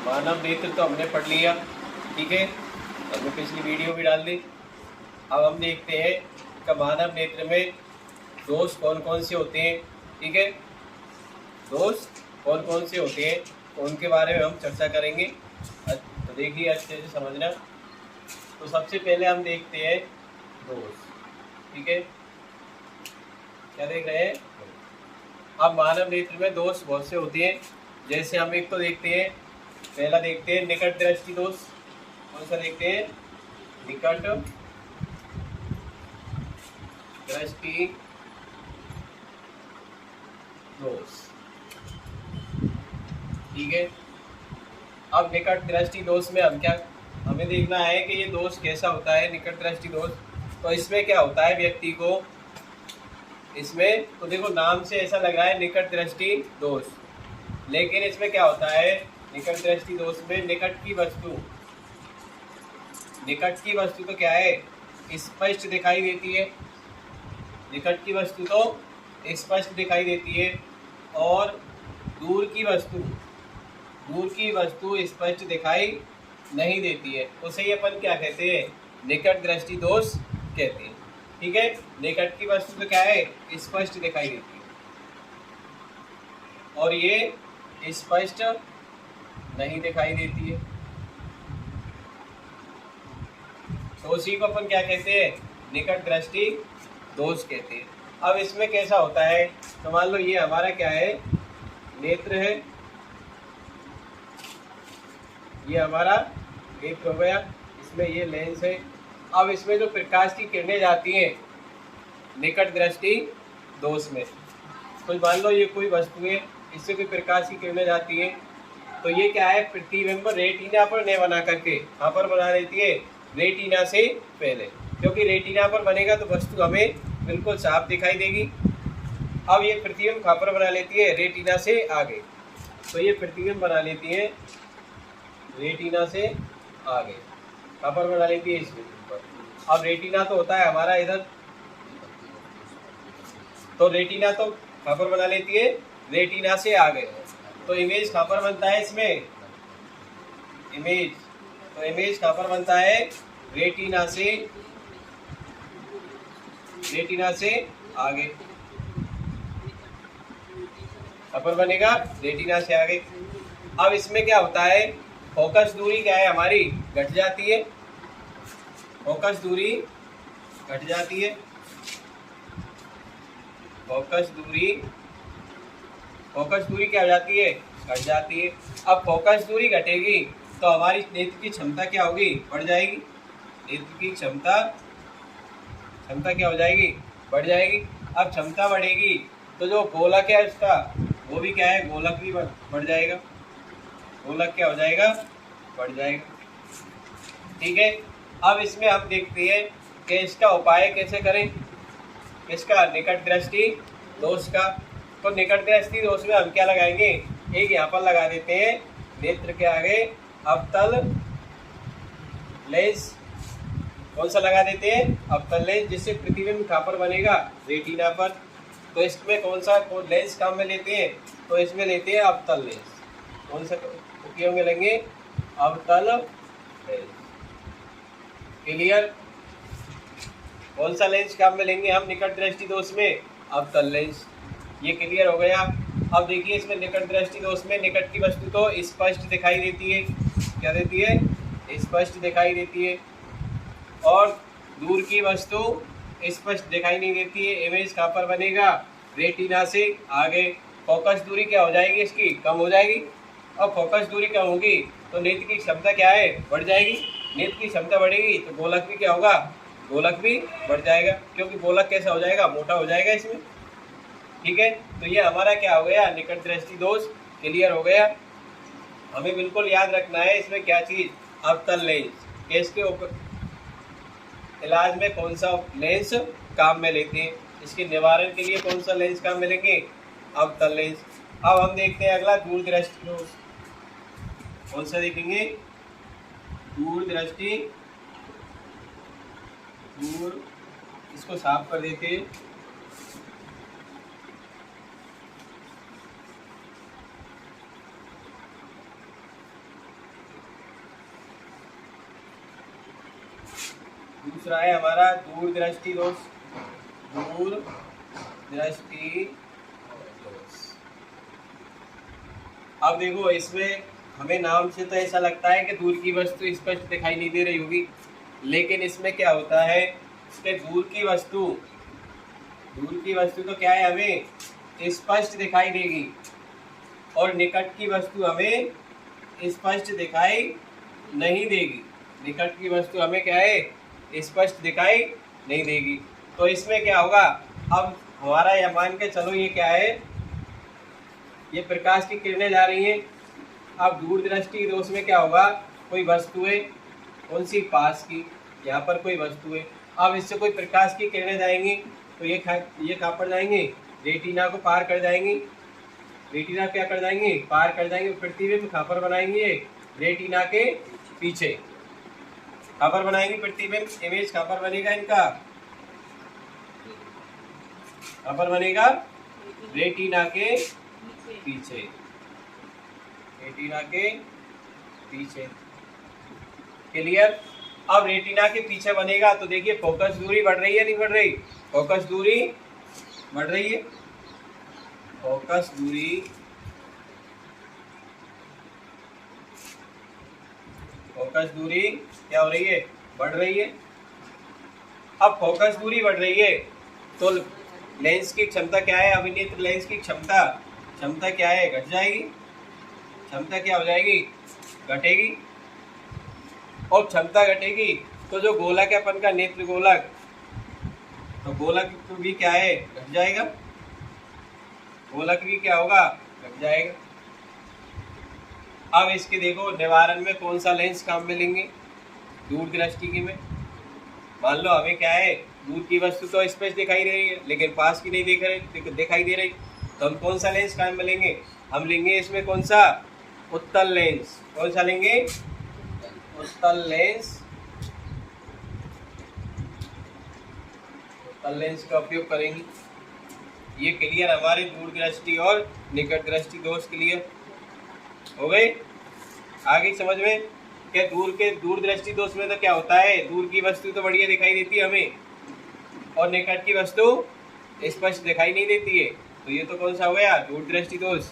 मानव नेत्र तो हमने पढ़ लिया, ठीक है, हमने पिछली वीडियो भी डाल दी। अब हम देखते हैं कि मानव नेत्र में दोष कौन कौन से होते हैं, ठीक है, दोष कौन कौन से होते हैं तो उनके बारे में हम चर्चा करेंगे। तो देखिए अच्छे से समझना। तो सबसे पहले हम देखते हैं दोष, ठीक है, क्या देख रहे हैं। अब मानव नेत्र में दोष बहुत से होते हैं, जैसे हम एक तो देखते हैं, पहला देखते हैं निकट दृष्टि दोष। कौन सा देखते हैं? निकट दृष्टि दोष, ठीक है। अब निकट दृष्टि दोष में हमें देखना है कि ये दोष कैसा होता है, निकट दृष्टि दोष। तो इसमें क्या होता है व्यक्ति को, इसमें तो देखो नाम से ऐसा लग रहा है निकट दृष्टि दोष, लेकिन इसमें क्या होता है, निकट दृष्टि दोष में निकट की वस्तु तो क्या है, स्पष्ट दिखाई देती है। निकट की वस्तु तो स्पष्ट दिखाई देती है और दूर की वस्तु स्पष्ट दिखाई नहीं देती है। उसे ही अपन क्या कहते हैं, निकट दृष्टि दोष कहते हैं, ठीक है। निकट की वस्तु तो क्या है, स्पष्ट दिखाई देती है और ये स्पष्ट नहीं दिखाई देती है, तो उसी को अपन क्या कहते हैं, निकट दृष्टि दोष कहते हैं। अब इसमें कैसा होता है, तो मान लो ये हमारा क्या है, नेत्र है, ये हमारा नेत्र हो गया, इसमें ये लेंस है। अब इसमें जो प्रकाश की किरणें जाती हैं निकट दृष्टि दोष में, तो मान लो ये कोई वस्तु है, इससे कोई प्रकाश की किरणें जाती हैं, तो ये क्या है, प्रतिबिंब रेटिना पर नहीं बना करके कहाँ पर बना देती है, रेटिना से पहले, क्योंकि रेटिना पर बनेगा तो वस्तु हमें बिल्कुल साफ दिखाई देगी। अब ये प्रतिबिंब कहाँ पर बना लेती है, रेटिना से आगे, तो ये प्रतिबिंब बना लेती है रेटिना से आगे, कहाँ पर बना लेती है, इस बिंदु पर। अब रेटिना तो होता है हमारा इधर, तो रेटिना तो कहाँ पर बना लेती है, रेटिना से आगे। तो इमेज कहाँ पर बनता है इसमें, इमेज कहाँ पर बनता है, रेटिना से आगे, कहाँ पर बनेगा, रेटिना से आगे। अब इसमें क्या होता है, फोकस दूरी क्या है हमारी, घट जाती है, फोकस दूरी घट जाती है, फोकस दूरी क्या हो जाती है, घट जाती है। अब फोकस दूरी घटेगी तो हमारी नेत्र की क्षमता क्या होगी, बढ़ जाएगी, नेत्र की क्षमता क्या हो जाएगी, बढ़ जाएगी। अब क्षमता बढ़ेगी तो जो गोलक है उसका, वो भी क्या है, गोलक भी बढ़ जाएगा, गोलक क्या हो जाएगा, बढ़ जाएगा, ठीक है। अब इसमें हम देखते हैं कि इसका उपाय कैसे करें, इसका निकट दृष्टि दोष का। तो निकट दृष्टि दोष में हम क्या लगाएंगे, एक यहाँ पर लगा देते हैं नेत्र के आगे अवतल लेंस। कौन सा लगा देते हैं, अवतल लेंस, जिससे प्रतिबिंब कहाँ पर बनेगा, रेटिना पर। तो इसमें कौन सा लेंस काम में लेते हैं, तो इसमें लेते हैं अवतल लेंस। कौन सा उपयोग में लेंगे, अवतल लेंस, क्लियर। कौन सा लेंस काम में लेंगे हम निकट दृष्टि दोष में, अवतल लेंस, ये क्लियर हो गया। अब देखिए इसमें निकट दृष्टि दोष में निकट की वस्तु तो स्पष्ट दिखाई देती है, क्या देती है, स्पष्ट दिखाई देती है, और दूर की वस्तु स्पष्ट दिखाई नहीं देती है। इमेज कहाँ पर बनेगा, रेटिना से आगे। फोकस दूरी क्या हो जाएगी, इसकी कम हो जाएगी, और फोकस दूरी कम होगी तो नेत्र की क्षमता क्या है, बढ़ जाएगी। नेत्र की क्षमता बढ़ेगी तो गोलक भी क्या होगा, गोलक भी बढ़ जाएगा, क्योंकि गोलक कैसा हो जाएगा, मोटा हो जाएगा इसमें, ठीक है। तो ये हमारा क्या हो गया, निकट दृष्टि दोष क्लियर हो गया। हमें बिल्कुल याद रखना है इसमें क्या चीज़, अवतल लेंस। इसके इलाज में कौन सा लेंस काम में लेते हैं, इसके निवारण के लिए कौन सा लेंस काम में लेंगे, अवतल लेंस। अब हम देखते हैं अगला दूर दृष्टि दोष। कौन सा देखेंगे, दूर दृष्टि, दूर, इसको साफ कर देते हैं। दूसरा है हमारा दूर दृष्टि दोष। दूर दृष्टि दोष। अब देखो इसमें हमें नाम से तो ऐसा लगता है कि दूर की वस्तु स्पष्ट दिखाई नहीं दे रही होगी, लेकिन इसमें क्या होता है कि दूर की वस्तु तो क्या है, हमें स्पष्ट दिखाई देगी, और निकट की वस्तु हमें स्पष्ट दिखाई नहीं देगी। निकट की वस्तु हमें क्या है, स्पष्ट दिखाई नहीं देगी। तो इसमें क्या होगा, अब हमारा यह मान के चलो ये क्या है, ये प्रकाश की किरणें जा रही हैं। अब दूर दृष्टि दोष में क्या होगा, कोई वस्तु है, कौन सी, पास की, यहाँ पर कोई वस्तु है। अब इससे कोई प्रकाश की किरणें जाएंगी तो ये कहाँ पर जाएंगी, रेटिना को पार कर जाएंगी। रेटिना क्या कर जाएंगी, पार कर जाएंगे। प्रतिबिंब कहाँ पर बनाएंगे, रेटिना के पीछे। कहाँ पर बनाएंगे प्रतिबिंब, इमेज कहाँ पर बनेगा इनका, कहाँ पर बनेगा, रेटिना के पीछे। रेटिना के पीछे, क्लियर। अब रेटिना के पीछे बनेगा तो देखिए फोकस दूरी बढ़ रही है, नहीं बढ़ रही, फोकस दूरी बढ़ रही है। फोकस दूरी, फोकस दूरी क्या हो रही है, बढ़ रही है। अब फोकस दूरी बढ़ रही है तो लेंस की क्षमता क्या है, अभिनेत्र लेंस की क्षमता क्या है, घट जाएगी। क्षमता क्या हो जाएगी, घटेगी। और क्षमता घटेगी तो जो गोलक है अपन का नेत्र गोलक, तो गोलक भी क्या है, घट जाएगा। गोलक भी क्या होगा, घट जाएगा। अब इसके देखो निवारण में कौन सा लेंस काम में लेंगे, दूर दृष्टि की में। मान लो हमें क्या है, दूर की वस्तु तो स्पष्ट दिखाई दे रही है लेकिन पास की नहीं दिखाई दे रही, तो हम कौन सा लेंस काम में लेंगे, हम लेंगे इसमें कौन सा, उत्तल लेंस। कौन सा लेंगे, उत्तल लेंस। उत्तल लेंस का उपयोग करेंगे। ये क्लियर, हमारे दूर दृष्टि और निकट दृष्टि दोष क्लियर हो गए। आगे समझ में, क्या दूर दृष्टि दोष में तो क्या होता है, दूर की वस्तु तो बढ़िया दिखाई देती है हमें और निकट की वस्तु स्पष्ट दिखाई नहीं देती है। तो ये तो कौन सा हो गया, दूर दृष्टि दोष।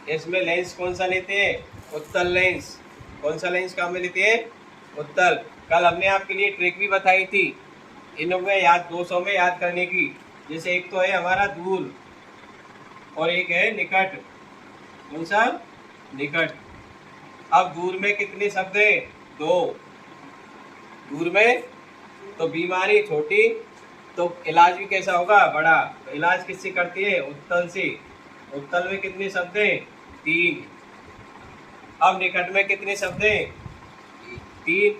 इसमें लेंस कौन सा लेते हैं, उत्तल लेंस। कौन सा लेंस काम में लेते हैं, उत्तल। कल हमने आपके लिए ट्रिक भी बताई थी इनमें याद 200 में याद करने की। जैसे एक तो है हमारा दूर और एक है निकट। कौन सा, निकट। अब दूर में कितने शब्द हैं, 2। दूर में तो बीमारी छोटी तो इलाज भी कैसा होगा, बड़ा। तो इलाज किससे करती है, उत्तल से। उत्तल में कितने शब्द हैं, 3। अब निकट में कितने शब्द हैं, 3।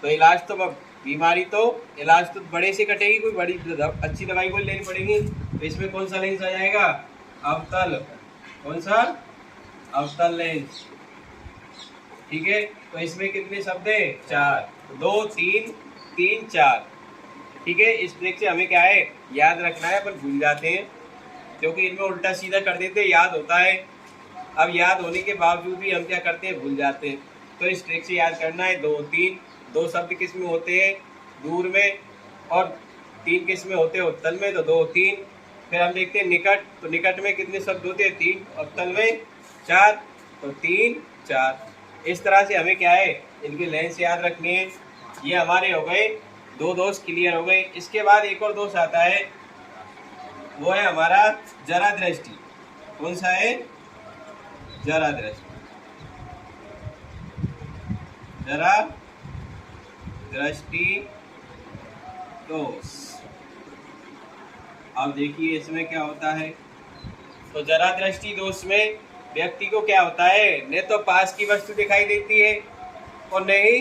तो इलाज तो बीमारी तो इलाज तो बड़े से कटेगी, कोई बड़ी अच्छी दवाई कोई लेनी पड़ेगी। तो इसमें कौन सा लेंस आ जाएगा, अवतल। कौन सा, अवतल लेंस। ठीक है। तो इसमें कितने शब्द हैं, 4। 2 3 3 4। ठीक है। इस ट्रिक से हमें क्या है, याद रखना है, पर भूल जाते हैं क्योंकि इनमें उल्टा सीधा कर देते हैं, याद होता है। अब याद होने के बावजूद भी हम क्या करते हैं, भूल जाते हैं। तो इस ट्रिक से याद करना है, 2 3। 2 शब्द किस में होते हैं, दूर में, और 3 किस में होते हैं, उत्तल में। तो 2 3। फिर हम देखते हैं निकट, तो निकट में कितने शब्द होते हैं, 3। उत्तल में 4, तो 3 4। इस तरह से हमें क्या है, इनके लेंस याद रखने हैं। ये हमारे हो गए 2 दोष क्लियर हो गए। इसके बाद एक और दोष आता है, वो है हमारा जरा दृष्टि। कौन सा है, जरा दृष्टि। जरा दृष्टि दोष। अब देखिए इसमें क्या होता है। तो जरा दृष्टि दोष में व्यक्ति को क्या होता है, न तो पास की वस्तु दिखाई देती है और न ही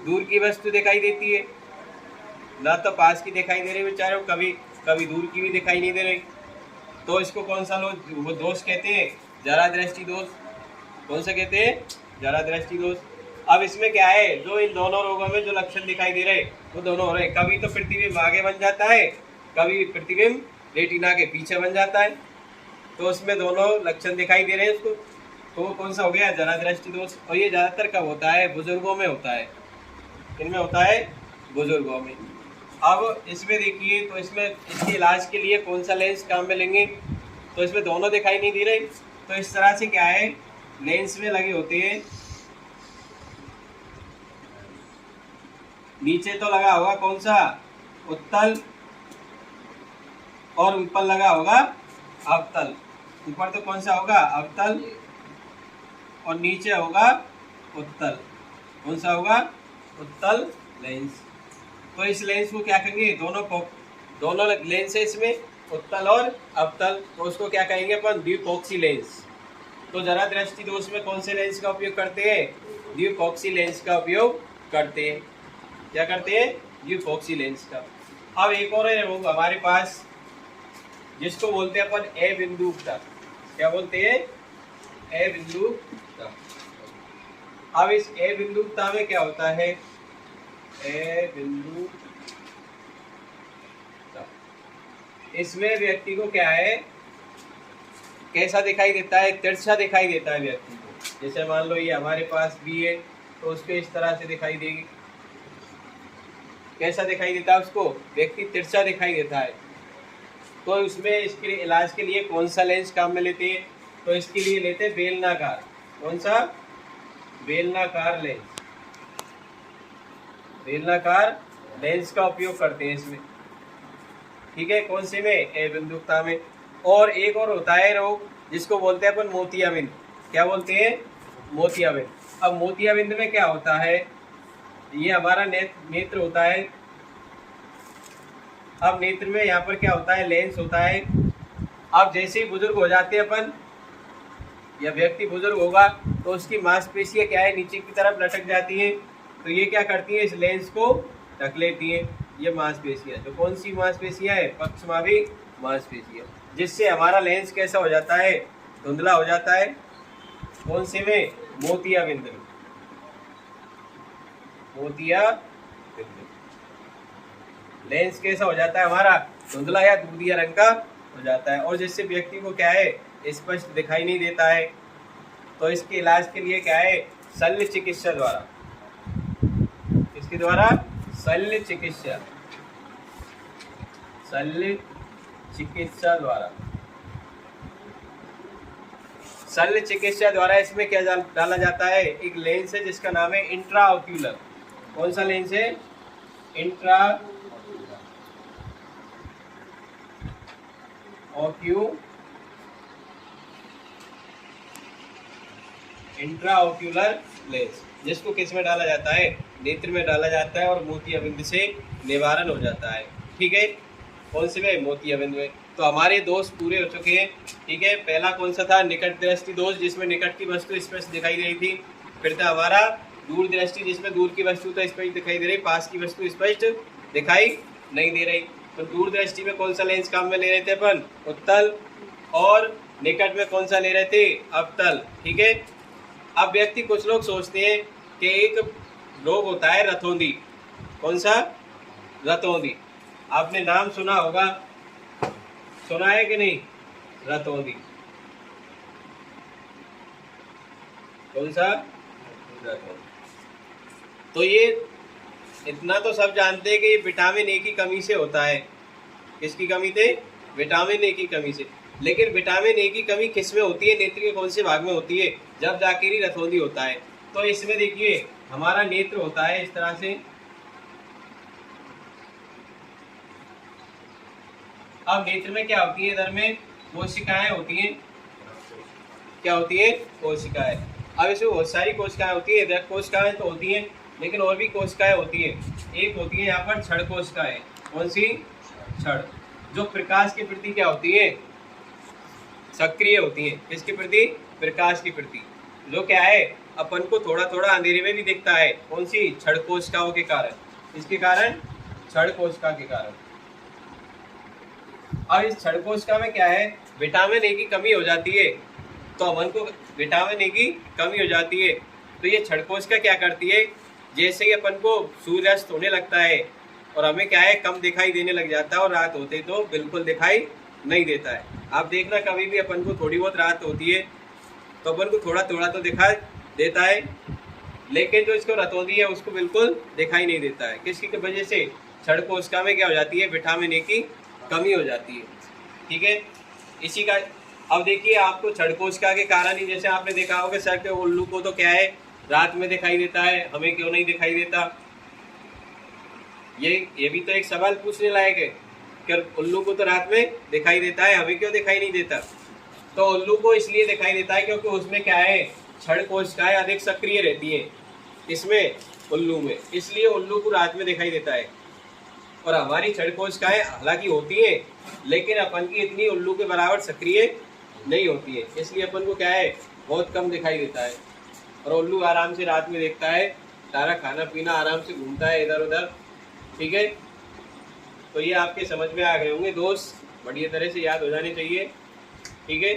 दूर की वस्तु दिखाई देती है। ना तो पास की दिखाई दे रही बेचारे, कभी कभी दूर की भी दिखाई नहीं दे रही। तो इसको कौन सा वो दोष कहते हैं, जरा दृष्टि दोष। कौन सा कहते हैं, जरा दृष्टि दोष। अब इसमें क्या है, जो इन दोनों रोगों में जो लक्षण दिखाई दे रहे वो दोनों हो रहे। कभी तो प्रतिबिंब आगे बन जाता है, कभी प्रतिबिंब रेटिना के पीछे बन जाता है। तो उसमें दोनों लक्षण दिखाई दे रहे हैं उसको, तो वो कौन सा हो गया, जरा दृष्टि दोष। और ये ज्यादातर कब होता है, बुजुर्गों में होता है। किनमें होता है, बुजुर्गों में। अब इसमें देखिए, तो इसमें इसके इलाज के लिए कौन सा लेंस काम में लेंगे, तो इसमें दोनों दिखाई नहीं दे रहे, तो इस तरह से क्या है, लेंस में लगे होते हैं, नीचे तो लगा होगा कौन सा, उत्तल, और ऊपर लगा होगा अवतल। ऊपर तो कौन सा होगा, अवतल, और नीचे होगा उत्तल। कौन सा होगा, उत्तल लेंस। तो इस लेंस को क्या कहेंगे, दोनों लेंस है इसमें, उत्तल और अवतल, तो उसको क्या कहेंगे अपन, द्विफोक्सी लेंस। तो जरा दृष्टि दोष में कौन से लेंस का उपयोग करते हैं, द्विफोक्सी लेंस का उपयोग करते हैं। क्या करते हैं, द्विफोक्सी लेंस का। अब एक और है वो हमारे पास, जिसको बोलते हैं अपन ए बिंदुकता। क्या बोलते हैं, ए बिंदुकता। अब इस ए बिंदुकता में क्या होता है, ए बिंदुकता, इसमें व्यक्ति को क्या है, कैसा दिखाई देता है, तिरछा दिखाई देता है व्यक्ति को। जैसे मान लो ये हमारे पास बी है, तो उसको इस तरह से दिखाई देगी। कैसा दिखाई देता है उसको, व्यक्ति तिरछा दिखाई देता है। तो उसमें इसके इलाज के लिए कौन सा लेंस काम में लेते हैं, तो इसके लिए लेते हैं बेलनाकार। कौन सा, बेलनाकार लेंस। बेलनाकार लेंस का उपयोग करते हैं इसमें, ठीक है। कौन से में, ए बिंदुकता में। और एक और होता है रोग, जिसको बोलते हैं अपन मोतियाबिंद। क्या बोलते हैं, मोतियाबिंद। अब मोतियाबिंद में क्या होता है, ये हमारा नेत्र होता है। अब नेत्र में यहाँ पर क्या होता है, लेंस होता है। अब जैसे ही बुजुर्ग हो जाते हैं अपन, या व्यक्ति बुजुर्ग होगा, तो उसकी मांसपेशियां क्या है, नीचे की तरफ लटक जाती हैं। तो ये क्या करती है, इस लेंस को ढक लेती हैं। ये मांसपेशियां, तो कौन सी मांसपेशियां है, पक्षमावी मांसपेशियां, जिससे हमारा लेंस कैसा हो जाता है, धुंधला हो जाता है। कौन से में, मोतियाबिंद में। मोतियाबिंद लेंस कैसा हो जाता है हमारा, धुंधला या दूधिया रंग का हो जाता है, और जिससे व्यक्ति को क्या है, स्पष्ट दिखाई नहीं देता है। तो इसके इलाज के लिए क्या है, शल्य चिकित्सा द्वारा, इसके द्वारा शल्य चिकित्सा, शल्य चिकित्सा द्वारा, शल्य चिकित्सा द्वारा इसमें क्या डाला जाता है, एक लेंस है जिसका नाम है इंट्रा ऑक्यूलर। कौन सा लेंस है, इंट्रा इंट्राओक्यूलर लेंस, जिसको किस में डाला जाता है, नेत्र में डाला जाता है, और मोतियाबिंद से निवारण हो जाता है, ठीक है। कौन से में, मोतियाबिंद में। तो हमारे दोष पूरे हो चुके हैं, ठीक है। पहला कौन सा था, निकट दृष्टि दोष, जिसमें निकट की वस्तु स्पष्ट दिखाई दे रही थी। फिर था हमारा दूर दृष्टि, जिसमें दूर की वस्तु तो स्पष्ट दिखाई दे रही, पास की वस्तु स्पष्ट दिखाई नहीं दे रही। तो दूर दृष्टि में कौन सा लेंस काम में ले रहे थे अपन, उत्तल, और निकट में कौन सा ले रहे थे, अवतल, ठीक है। अब व्यक्ति, कुछ लोग सोचते हैं कि एक रोग होता है रतौंधी। कौन सा, रतौंधी। आपने नाम सुना होगा, सुना है कि नहीं, रतौंधी। कौन सा, रतौंधी। तो ये इतना तो सब जानते हैं कि ये विटामिन ए की कमी से होता है। किसकी कमी से, विटामिन ए की कमी से। लेकिन विटामिन ए की कमी किस में होती है, नेत्र के कौन से भाग में होती है, जब जाकर ही रतौंधी होता है। तो इसमें देखिए हमारा नेत्र होता है इस तरह से। अब नेत्र में क्या होती है, इधर में कोशिकाएं होती हैं। क्या होती है, कोशिकाएं। अब इसमें बहुत सारी कोशिकाएं होती है, इधर कोशिकाएं तो होती हैं, लेकिन और भी कोशिकाएं होती हैं। एक होती है यहाँ पर क्षण कोशिकाएं। कौन सी, क्षण, जो प्रकाश के प्रति क्या होती है, सक्रिय होती है। किसके प्रति, प्रकाश के प्रति, जो क्या है अपन को थोड़ा थोड़ा अंधेरे में भी दिखता है। कौन सी, क्षण कोशिकाओं के कारण। इसके कारण, क्षण कोशिका के कारण। अब इस क्षण कोशिका में क्या है, विटामिन ए की कमी हो जाती है। तो अपन को विटामिन ए की कमी हो जाती है, तो ये क्षण कोशिका क्या करती है, जैसे ही अपन को सूर्यास्त होने लगता है और हमें क्या है, कम दिखाई देने लग जाता है, और रात होते तो बिल्कुल दिखाई नहीं देता है। आप देखना कभी भी अपन को थोड़ी बहुत रात होती है तो अपन को थोड़ा थोड़ा तो दिखाई देता है, लेकिन जो इसको रतौंधी है उसको बिल्कुल दिखाई नहीं देता है। किसकी वजह से, छड़ कोशिका में क्या हो जाती है, विटामिन ए की कमी हो जाती है। ठीक है, इसी का अब देखिए आपको छड़ कोशिका के कारण ही, जैसे आपने देखा होगा सर के उल्लू को तो क्या है रात में दिखाई देता है, हमें क्यों नहीं दिखाई देता। ये भी तो एक सवाल पूछने लायक है कि उल्लू को तो रात में दिखाई देता है, हमें क्यों दिखाई नहीं देता। तो उल्लू को इसलिए दिखाई देता है क्योंकि उसमें क्या है, छड़ कोशिकाएं अधिक सक्रिय रहती हैं, इसमें उल्लू में, इसलिए उल्लू को रात में दिखाई देता है। और हमारी छड़ कोशिकाएं हालांकि होती हैं, लेकिन अपन की इतनी उल्लू के बराबर सक्रिय नहीं होती है, इसलिए अपन को क्या है बहुत कम दिखाई देता है। और उल्लू आराम से रात में देखता है, सारा खाना पीना आराम से घूमता है इधर उधर। ठीक है, तो ये आपके समझ में आ गए होंगे दोस्त, बढ़िया तरह से याद हो जाने चाहिए। ठीक है।